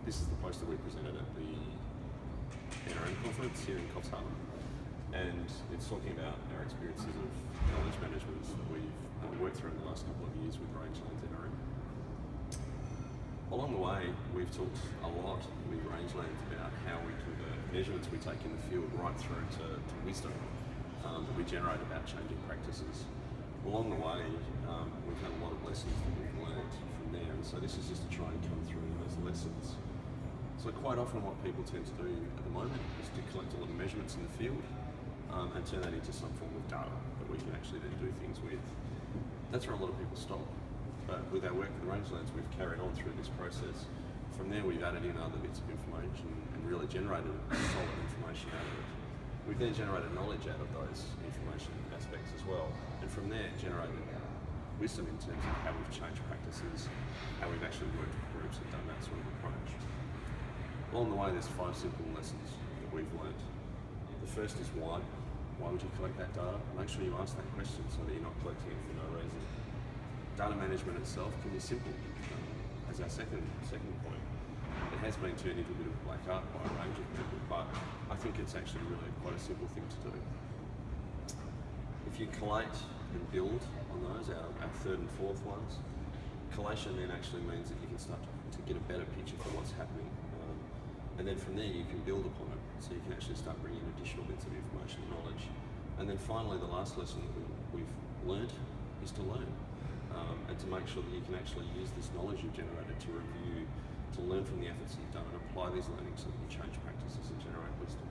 This is the poster we presented at the NRM conference here in Coffs Harbour, and it's talking about our experiences of knowledge management that we've worked through in the last couple of years with Rangelands NRM. Along the way, we've talked a lot with Rangelands about how we convert measurements we take in the field right through to wisdom that we generate about changing practices. Along the way, we've had a lot of lessons that we've learned from there, and so this is just to try and come through those lessons. So quite often what people tend to do at the moment is to collect a lot of measurements in the field and turn that into some form of data that we can actually then do things with. That's where a lot of people stop. But with our work with the Rangelands, we've carried on through this process. From there, we've added in other bits of information and really generated solid information out of it. We've then generated knowledge out of those information aspects as well. And from there, generated wisdom in terms of how we've changed practices, how we've actually worked with groups and done that sort of approach. Along the way, there's 5 simple lessons that we've learned. The first is why. Why would you collect that data? Make sure you ask that question so that you're not collecting it for no reason. Data management itself can be simple. As our second point, it has been turned into a bit of a black art by a range of people, but I think it's actually really quite a simple thing to do. If you collate and build on those, our third and fourth ones, collation then actually means that you can start to get a better picture for what's happening. And then from there you can build upon it, so you can actually start bringing in additional bits of information and knowledge. And then finally, the last lesson that we've learned is to learn, and to make sure that you can actually use this knowledge you've generated to review, to learn from the efforts you've done and apply these learnings so that you change practices and generate wisdom.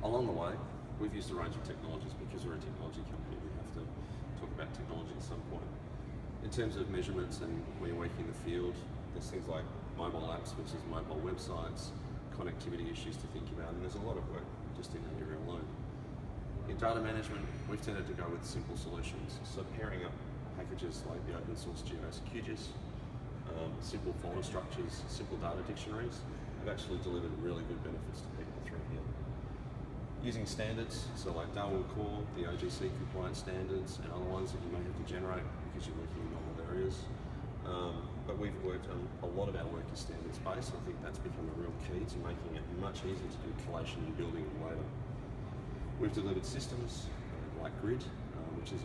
Along the way, we've used a range of technologies. Because we're a technology company, we have to talk about technology at some point. In terms of measurements and when you're working in the field, there's things like mobile apps versus mobile websites, connectivity issues to think about, and there's a lot of work just in that area alone. In data management, we've tended to go with simple solutions. So pairing up packages like the open source GIS QGIS, simple folder structures, simple data dictionaries, have actually delivered really good benefits to people through here. Using standards, so like Darwin Core, the OGC compliant standards, and other ones that you may have to generate because you're working in novel areas. But we've worked on a lot of our work is standards based. I think that's become a real key to making it much easier to do collation and building later. We've delivered systems like Grid, which is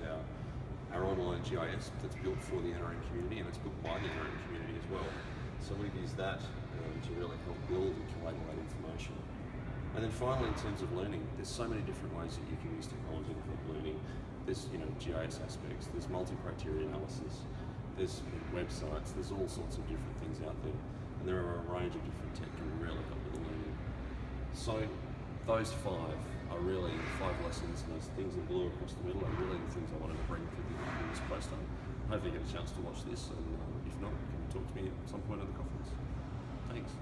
our online GIS that's built for the NRM community, and it's built by the NRM community as well. So we've used that to really help build and collate all that information. And then finally, in terms of learning, there's so many different ways that you can use technology to help learning. There's GIS aspects, there's multi-criteria analysis, there's websites, there's all sorts of different things out there, and there are a range of different tech can really help with the learning. So those 5 are really 5 lessons, and those things in blue across the middle are really the things I wanted to bring for this poster. Hopefully you get a chance to watch this, and if not, you can talk to me at some point at the conference. Thanks.